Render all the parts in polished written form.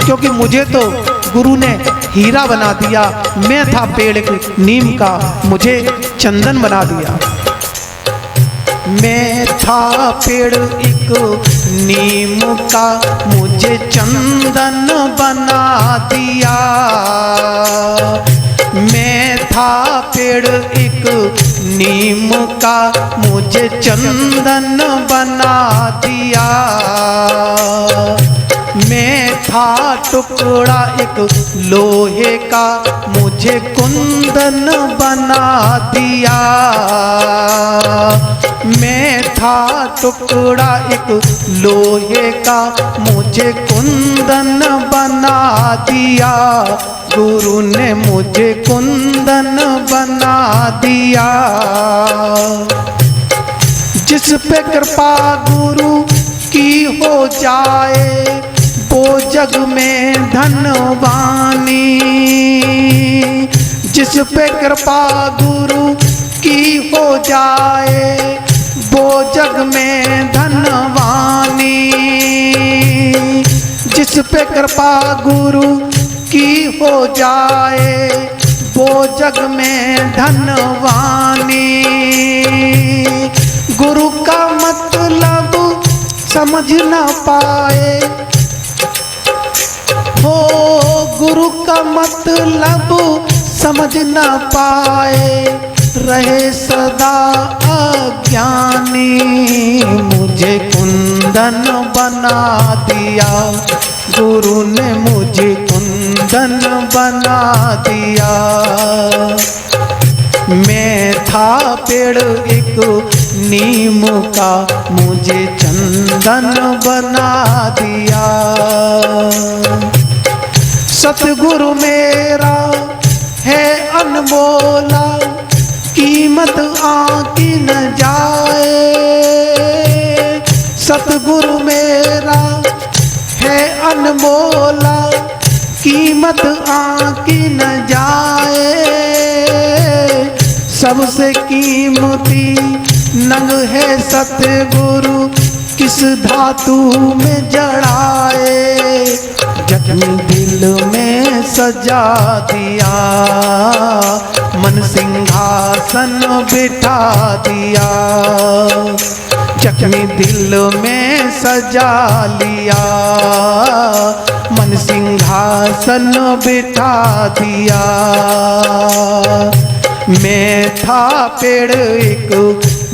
क्योंकि मुझे तो गुरु ने हीरा बना दिया। मैं था पेड़ नीम का, मुझे चंदन बना दिया। मैं था पेड़ एक नीम का, मुझे चंदन बना दिया। मैं था पेड़ एक नीम का, मुझे चंदन बना दिया। मैं था टुकड़ा एक लोहे का, मुझे कुंदन बना दिया। मैं था टुकड़ा एक लोहे का, मुझे कुंदन बना दिया। गुरु ने मुझे कुंदन बना दिया। जिस पे कृपा गुरु की हो जाए, वो जग में धनवानी। जिस पे कृपा गुरु की हो जाए, वो जग में धनवानी। जिस पे कृपा गुरु की हो जाए, वो जग में धनवानी। गुरु का मतलब समझ ना पाए, हो गुरु का मतलब समझ ना पाए, रहे सदा अज्ञानी। मुझे कुंदन बना दिया, गुरु ने मुझे कुंदन बना दिया। मैं था पेड़ एक नीम का, मुझे चंदन बना दिया। सतगुरु मेरा है अनमोला, कीमत आंकी न जाए। सतगुरु मेरा है अनमोला, कीमत आंकी न जाए। सबसे कीमती नंग है सतगुरु, किस धातु में जड़ाए। जख्मी दिल में सजा दिया, मन सिंहासन बिठा दिया। जख्मी दिल में सजा लिया, मन सिंहासन बिठा दिया। मैं था पेड़ एक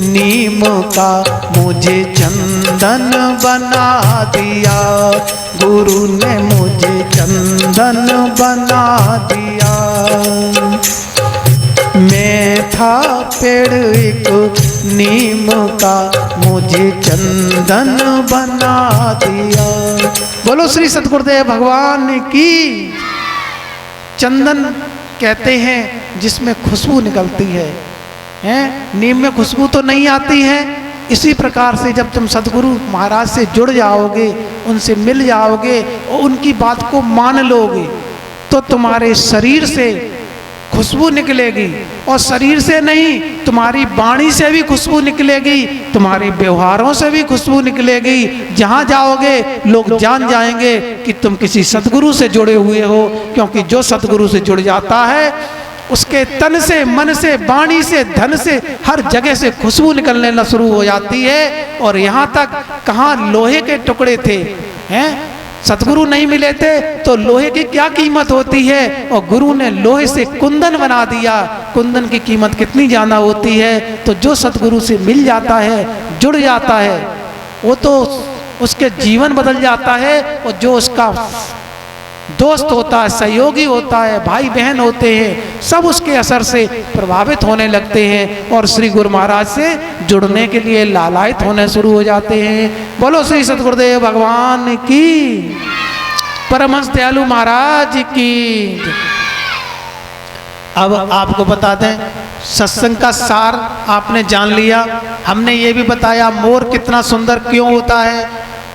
नीम का, मुझे चंदन बना दिया। गुरु ने मुझे चंदन बना दिया। मैं था पेड़ एक नीम का, मुझे चंदन बना दिया। बोलो श्री सतगुरुदेव भगवान की। चंदन कहते हैं जिसमें खुशबू निकलती है, हैं? नीम में खुशबू तो नहीं आती है। इसी प्रकार से जब तुम सतगुरु महाराज से जुड़ जाओगे, उनसे मिल जाओगे और उनकी बात को मान लोगे, तो तुम्हारे शरीर से खुशबू निकलेगी। और शरीर से नहीं, तुम्हारी वाणी से भी खुशबू निकलेगी, तुम्हारे व्यवहारों से भी खुशबू निकलेगी। जहाँ जाओगे लोग जान जाएंगे कि तुम किसी सतगुरु से जुड़े हुए हो, क्योंकि जो सतगुरु से जुड़ जाता है उसके तन से, मन से, वाणी से, धन से, हर जगह से खुशबू निकलने शुरू हो जाती है। और यहाँ तक कहाँ लोहे के टुकड़े थे, हैं? सतगुरु नहीं मिले थे तो लोहे की क्या कीमत होती है, और गुरु ने लोहे से कुंदन बना दिया। कुंदन की कीमत कितनी ज़्यादा होती है। तो जो सतगुरु से मिल जाता है, जुड़ जाता है, वो तो उसके जीवन बदल जाता है। और जो उसका दोस्त होता है, सहयोगी होता है, भाई बहन होते हैं, सब उसके असर से प्रभावित होने लगते हैं और श्री गुरु महाराज से जुड़ने के लिए लालायित होने शुरू हो जाते हैं। बोलो श्री सतगुरुदेव भगवान की, परमहंस दयालु महाराज की। अब आपको बता दें, सत्संग का सार आपने जान लिया। हमने ये भी बताया मोर कितना सुंदर क्यों होता है।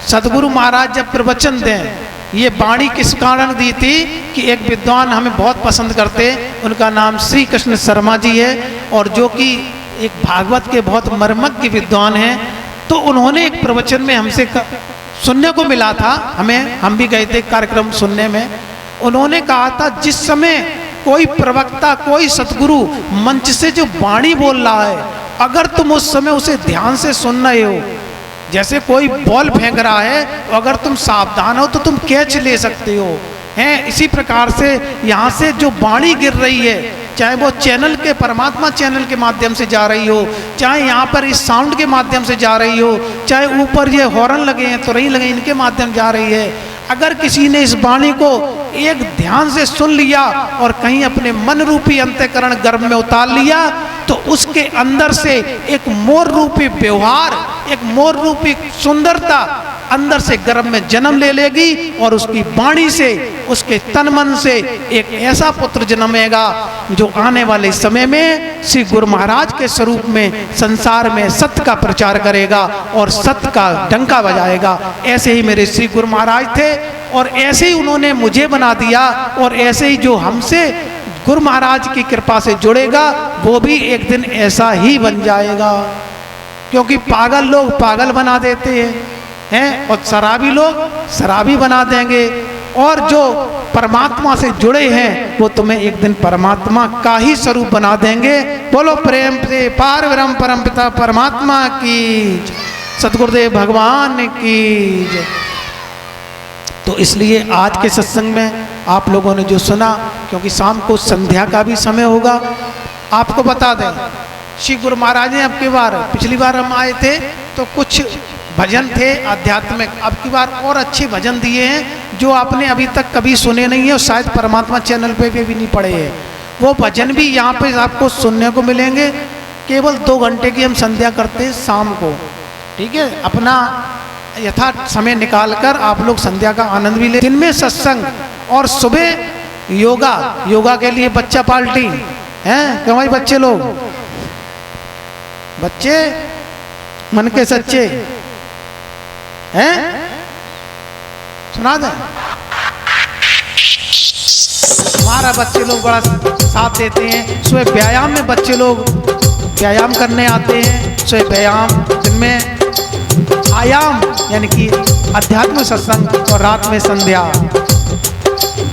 सतगुरु महाराज जब प्रवचन दें, ये वाणी किस कारण दी थी कि एक विद्वान हमें बहुत पसंद करते, उनका नाम श्री कृष्ण शर्मा जी है, और जो कि एक भागवत के बहुत मर्मज्ञ विद्वान हैं। तो उन्होंने एक प्रवचन में हमसे सुनने को मिला था हमें, हम भी गए थे कार्यक्रम सुनने में। उन्होंने कहा था जिस समय कोई प्रवक्ता, कोई सतगुरु मंच से जो वाणी बोल रहा है, अगर तुम उस समय उसे ध्यान से सुन रहे हो, जैसे कोई बॉल फेंक रहा है, अगर तुम सावधान हो तो तुम कैच ले सकते हो हैं। इसी प्रकार से यहाँ से जो वाणी गिर रही है, चाहे वो चैनल के, परमात्मा चैनल के माध्यम से जा रही हो, चाहे यहाँ पर इस साउंड के माध्यम से जा रही हो, चाहे ऊपर ये हॉर्न लगे हैं, तुरही लगे, इनके माध्यम जा रही है। अगर किसी ने इस वाणी को एक ध्यान से सुन लिया और कहीं अपने मन रूपी अंतःकरण गर्भ में उतार लिया, तो उसके अंदर से एक मोर रूपी व्यवहार, एक मोर रूपी सुंदरता अंदर से गर्भ में जन्म ले लेगी और उसकी वाणी से, उसके तन मन से एक ऐसा पुत्र जन्मेगा जो आने वाले समय में श्री गुरु महाराज के स्वरूप में संसार में सत्य का प्रचार करेगा और सत्य का डंका बजाएगा। ऐसे ही मेरे श्री गुरु महाराज थे और ऐसे ही उन्होंने मुझे बना दिया, और ऐसे ही जो हमसे गुरु महाराज की कृपा से जुड़ेगा वो भी एक दिन ऐसा ही बन जाएगा। क्योंकि पागल लोग पागल बना देते हैं और शराबी लोग शराबी बना देंगे, और जो परमात्मा से जुड़े हैं वो तुम्हें एक दिन परमात्मा का ही स्वरूप बना देंगे। बोलो प्रेम से पार ब्रह्म परम पिता परमात्मा की, सतगुरुदेव भगवान की जय। तो इसलिए आज के सत्संग में आप लोगों ने जो सुना, क्योंकि शाम को संध्या का भी समय होगा, आपको बता दें श्री गुरु महाराज ने अब की बार, पिछली बार हम आए थे तो कुछ भजन थे आध्यात्मिक, अब की बार और अच्छे भजन दिए हैं जो आपने अभी तक कभी सुने नहीं है और शायद परमात्मा चैनल पे भी नहीं पड़े हैं। वो भजन भी यहाँ पे आपको सुनने को मिलेंगे। केवल 2 घंटे की हम संध्या करते हैं शाम को, ठीक है। अपना यथार्थ समय निकाल कर आप लोग संध्या का आनंद भी ले। दिन में सत्संग और सुबह योगा, योगा के लिए बच्चा पार्टी हैं। क्यों भाई बच्चे लोग, बच्चे मन के सच्चे हैं, सुना दे। हमारा बच्चे लोग बड़ा साथ देते हैं। सुबह व्यायाम में बच्चे लोग व्यायाम करने आते हैं। सुबह व्यायाम, दिन में आयाम यानी कि अध्यात्म सत्संग और रात में संध्या।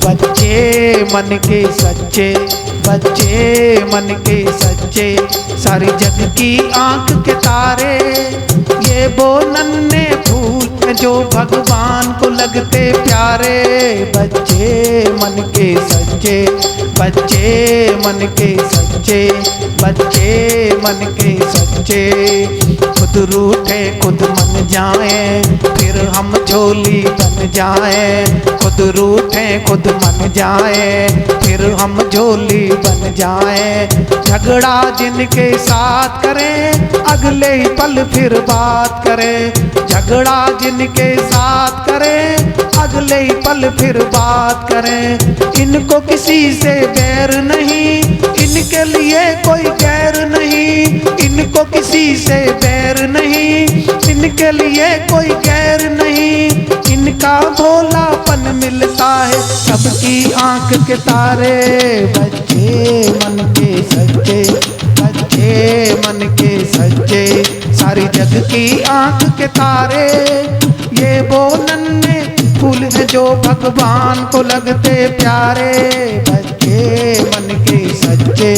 बच्चे मन के सच्चे, बच्चे मन के सच्चे, सारी जग की आंख के तारे, ये वो नन्हे फूल जो भगवान को लगते प्यारे। बच्चे मन के सच्चे, बच्चे मन के सच्चे, बच्चे मन के सच्चे, खुद रूठे खुद मन जाए, फिर हम झोली बन जाए। खुद रूठे खुद मन जाए, फिर हम झोली बन जाए। झगड़ा जिनके साथ करें, अगले ही पल फिर बात करें। झगड़ा जिनके साथ करें, अगले ही पल फिर बात करें। इनको किसी से बैर नहीं, इनके लिए कोई गैर नहीं। इनको किसी से बैर नहीं, इनके लिए कोई गैर नहीं। इनका भोलापन मिलता है सबकी आंख के तारे। बच्चे मन के सच्चे, बच्चे मन के सच्चे, सारी जग की आंख के तारे। ये वो नन्हे फूल हैं जो भगवान को लगते प्यारे। बच्चे मन के सच्चे,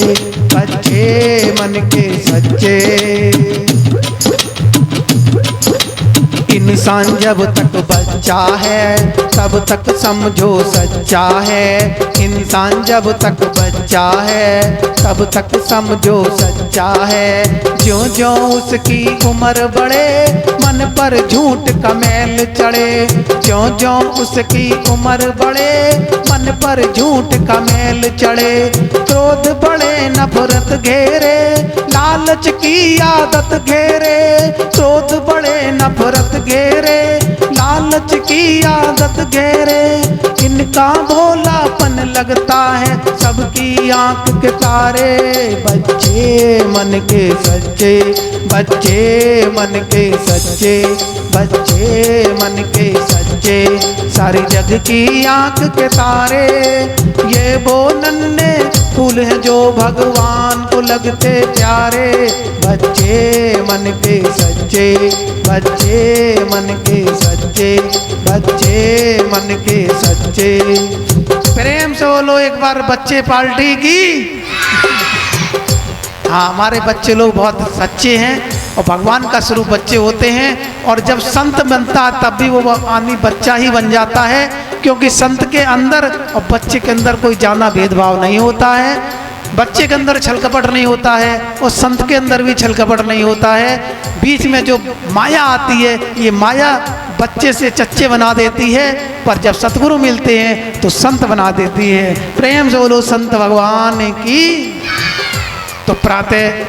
बच्चे मन के सच्चे। इंसान जब तक बच्चा है तब तक समझो सच्चा है। इंसान जब तक बच्चा है तब तक समझो सच्चा है। ज्यों ज्यों उसकी उम्र बढ़े, मन पर झूठ का मैल चढ़े। ज्यों ज्यों उसकी उम्र बढ़े, मन पर झूठ का मैल चढ़े। क्रोध बढ़े नफरत घेरे, लालच की आदत घेरे। क्रोध बढ़े नफरत घेरे, लालच की आदत घेरे। इनका भोलापन लगता है सबकी आंख के तारे। बच्चे मन के सच्चे, बच्चे मन के सच्चे, बच्चे मन के सच्चे, सारी जग की आंख के तारे। ये वो नन्हे फूल हैं जो भगवान को लगते प्यारे, बच्चे मन के सच्चे, बच्चे मन के सच्चे, बच्चे मन के सच्चे। प्रेम से बोलो एक बार बच्चे पार्टी की। हाँ, हमारे बच्चे लोग बहुत सच्चे हैं और भगवान का स्वरूप बच्चे होते हैं। और जब संत बनता है तब भी वो आदमी बच्चा ही बन जाता है, क्योंकि संत के अंदर और बच्चे के अंदर कोई ज्यादा भेदभाव नहीं होता है। बच्चे के अंदर छल कपट नहीं होता है और संत के अंदर भी छल कपट नहीं होता है। बीच में जो माया आती है, ये माया बच्चे से चच्चे बना देती है, पर जब सतगुरु मिलते हैं तो संत बना देती है। प्रेम से बोलो संत भगवान की। तो प्रातः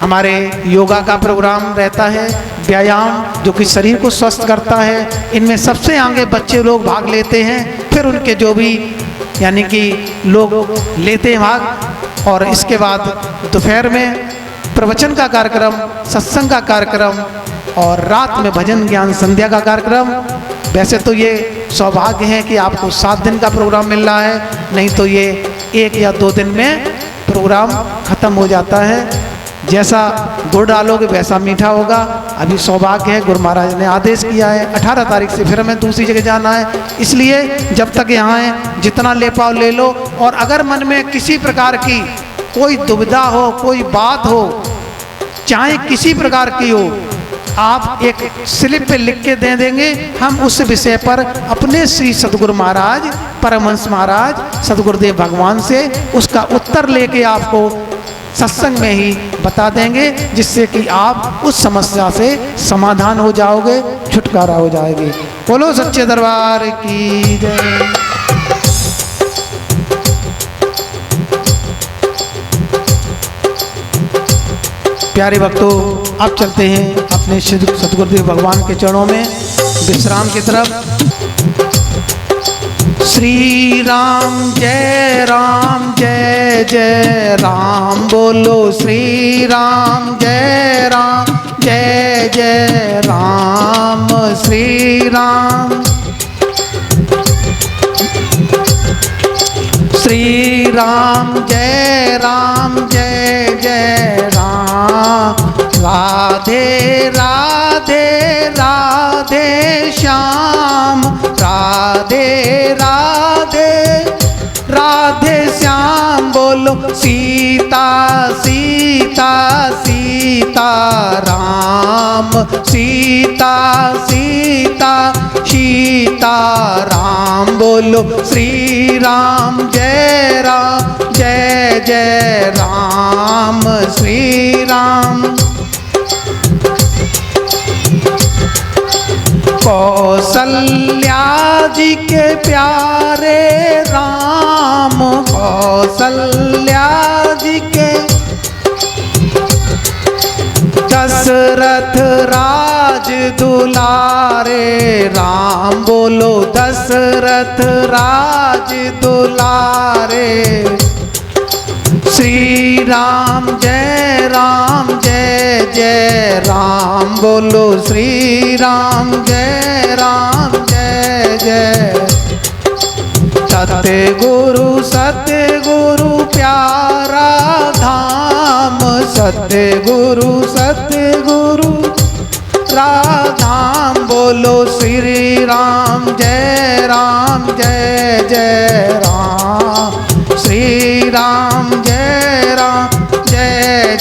हमारे योगा का प्रोग्राम रहता है, व्यायाम जो कि शरीर को स्वस्थ करता है। इनमें सबसे आगे बच्चे लोग भाग लेते हैं, फिर उनके जो भी यानी कि लोग लेते हैं भाग। और इसके बाद दोपहर में प्रवचन का कार्यक्रम, सत्संग का कार्यक्रम और रात में भजन ज्ञान संध्या का कार्यक्रम। वैसे तो ये सौभाग्य है कि आपको 7 दिन का प्रोग्राम मिल रहा है, नहीं तो ये 1 या 2 दिन में प्रोग्राम खत्म हो जाता है। जैसा गुड़ डालोगे वैसा मीठा होगा। अभी सौभाग्य है, गुरु महाराज ने आदेश किया है 18 तारीख से फिर हमें दूसरी जगह जाना है, इसलिए जब तक यहाँ है जितना ले पाओ ले लो। और अगर मन में किसी प्रकार की कोई दुविधा हो, कोई बात हो, चाहे किसी प्रकार की हो, आप एक स्लिप पे लिख के दे देंगे, हम उस विषय पर अपने श्री सतगुरु महाराज, परमहंस महाराज, सतगुरुदेव भगवान से उसका उत्तर लेके आपको सत्संग में ही बता देंगे, जिससे कि आप उस समस्या से समाधान हो जाओगे, छुटकारा हो जाएगी। बोलो सच्चे दरबार की जय। प्यारे भक्तों, अब चलते हैं अपने सतगुरुदेव भगवान के चरणों में विश्राम की तरफ। श्री राम जय जय राम, बोलो श्री राम जय जय राम, श्री राम श्री राम जय जय राम। राधे राधे राधे श्याम, राधे राधे राधे श्याम, बोलो सीता सीता सीता राम, सीता सीता सीता राम, बोलो श्री राम जय जय राम, श्री राम। कौसल्या जी के प्यारे राम, कौसल्या जी के दशरथ राज दुलारे राम, बोलो दशरथ राज दुलारे। श्री राम जय जय राम, बोलो श्री राम जय जय। सतगुरु प्यारा धाम, सतगुरु राधाम, बोलो श्री राम जय जय राम, श्री राम जय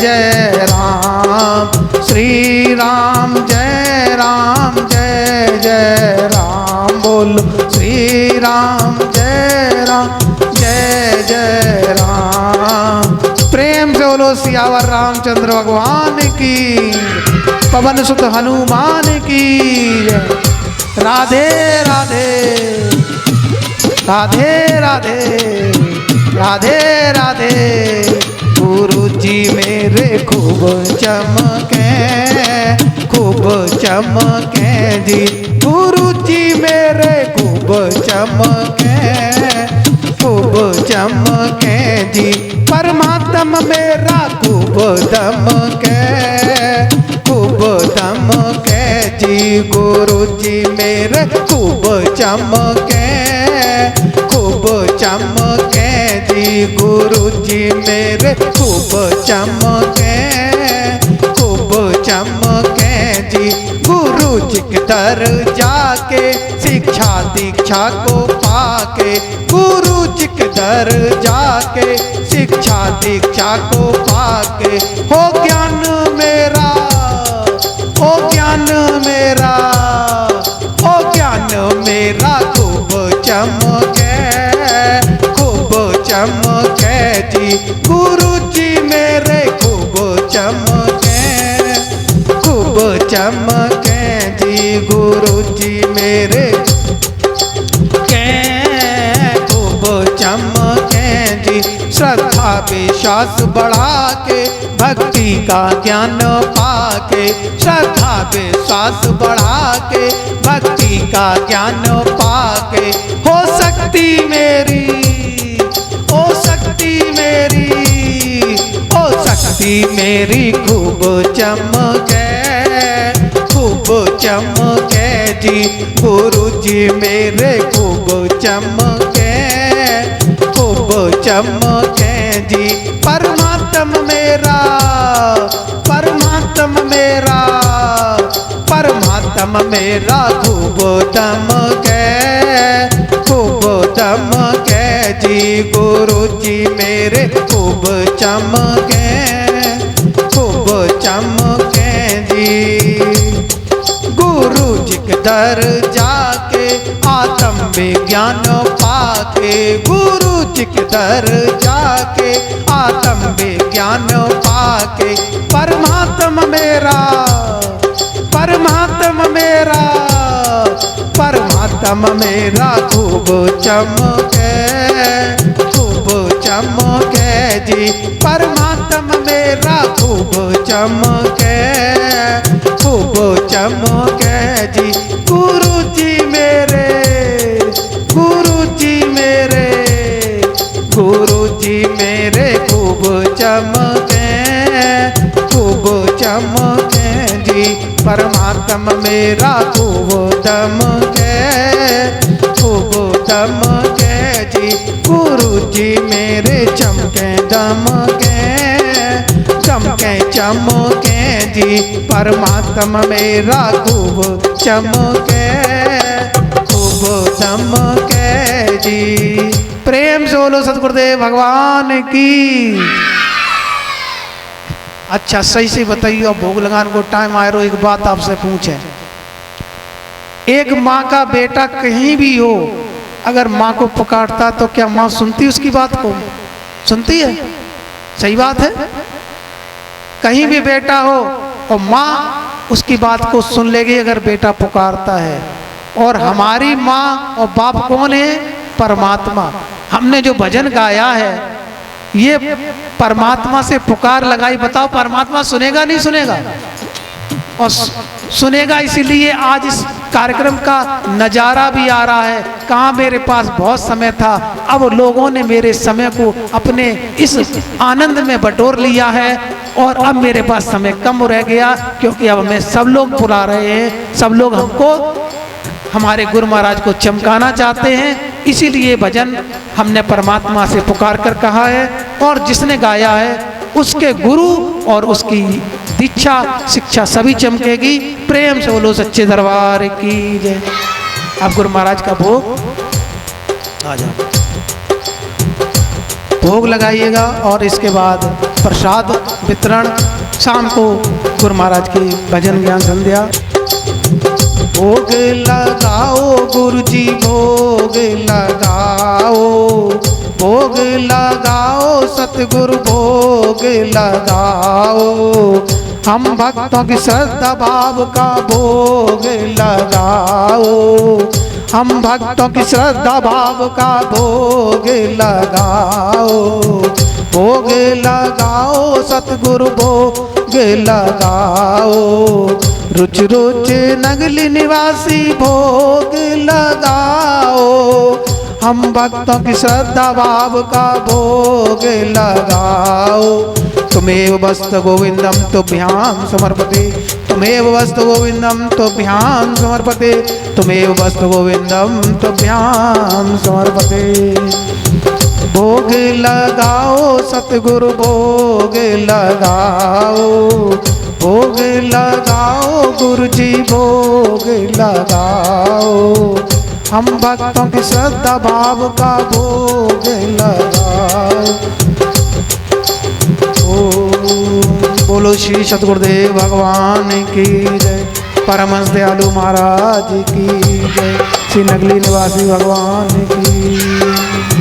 जय राम, श्री राम जय जय राम, बोलो श्री राम जय जय राम। प्रेम से बोलो सियावर रामचंद्र भगवान की, पवन सुत हनुमान की। राधे राधे राधे राधे राधे राधे। गुरु जी मेरे खूब चमके जी, गुरु जी मेरे खूब चमके जी, परमात्मा मेरा खूब दमके जी, गुरु जी मेरे खूब चमके जी, गुरु जी दर जाके शिक्षा दीक्षा को पाके, गुरु जी के दर जाके शिक्षा दीक्षा को पाके, हो ज्ञान मेरा, ओ ज्ञान मेरा, ओ ज्ञान मेरा खूब चमके, खूब चमके जी, गुरु जी मेरे खूब चमके, खूब चमके जी, गुरु जी मेरे खूब चमके जी। श्रद्धा विश्वास बढ़ा के भक्ति का ज्ञान पाके, श्रद्धा विश्वास बढ़ा के भक्ति का ज्ञान पाके, हो शक्ति मेरी, ओ शक्ति मेरी, ओ शक्ति मेरी खूब चमके, खूब चमके जी, गुरु जी मेरे खूब चमके, खूब चमके जी। परमात्मा मेरा, परमात्मा मेरा, परमात्मा मेरा खूब चमके, खूब चमके जी, गुरु जी मेरे खूब चमके, खूब चमके जी। गुरु जी के दर जाके आत्म विज्ञान पाके, गुरु जी के दर जाके आत्म विज्ञान पाके, परमात्मा मेरा, परमात्मा मेरा, परमात्मा मेरा खूब चमके, खूब चमके जी, परमात्मा मेरा खूब चमके, खूब चमके जी। गुरु जी मेरे, गुरु जी मेरे, गुरु जी मेरे खूब चमके, खूब चमके जी, परमात्मा मेरा खूब चमके, खूब चमके जी, गुरु जी मेरे चमके चमके, चमके चमके जी, परमात्मा मेरा खूब चमके, खूब चमके जी। प्रेम से बोलो सतगुरुदेव भगवान की। अच्छा सही से बताइए, अब भोग लगाने को टाइम आए रो, एक बात आपसे पूछे, एक माँ का बेटा कहीं भी हो, अगर माँ को पुकारता तो क्या माँ सुनती उसकी बात को? सुनती है? सही बात है। कहीं भी बेटा हो और माँ उसकी बात को सुन लेगी अगर बेटा पुकारता है। और हमारी माँ और बाप कौन है? परमात्मा। हमने जो भजन गाया है ये परमात्मा से पुकार लगाई, बताओ परमात्मा सुनेगा नहीं सुनेगा? और सुनेगा, इसीलिए आज इस कार्यक्रम का नज़ारा भी आ रहा है। कहाँ मेरे पास बहुत समय था, अब लोगों ने मेरे समय को अपने इस आनंद में बटोर लिया है और अब मेरे पास समय कम रह गया, क्योंकि अब हमें सब लोग बुला रहे हैं, सब लोग हमको हमारे गुरु महाराज को चमकाना चाहते हैं। इसीलिए भजन हमने परमात्मा से पुकार कर कहा है और जिसने गाया है उसके गुरु और उसकी दीक्षा शिक्षा सभी चमकेगी। प्रेम से बोलो सच्चे दरबार की जय। अब गुरु महाराज का भोग आ जाओ, भोग लगाइएगा और इसके बाद प्रसाद वितरण शाम को गुरु महाराज की भजन ज्ञान संध्या। भोग लगाओ गुरु जी, भोग लगाओ, भोग लगाओ सतगुरु, भोग लगाओ। हम भक्तों की श्रद्धा भाव का भोग लगाओ, हम भक्तों की श्रद्धा भाव का भोग लगाओ। भोग लगाओ सतगुरु, भोग लगाओ। रुच रुच नगली निवासी, भोग लगाओ। हम भक्तों की श्रद्धा भाव का भोग लगाओ। तुमेव वस्तु गोविंदम तुभ्यां समर्पते, तुमेव वस्तु गोविंदम तुभ्यां समर्पते, तुमेव वस्तु गोविंदम तुभ्यां समर्पते। भोग लगाओ सतगुरु, भोग लगाओ। भोग लगाओ गुरु जी भोग लगाओ, हम भक्तों की श्रद्धा भाव का भोग लगाओ। बोलो श्री सद्गुरुदेव भगवान की जय, परमहंस दयालु महाराज की जय, श्री नगली निवासी भगवान की।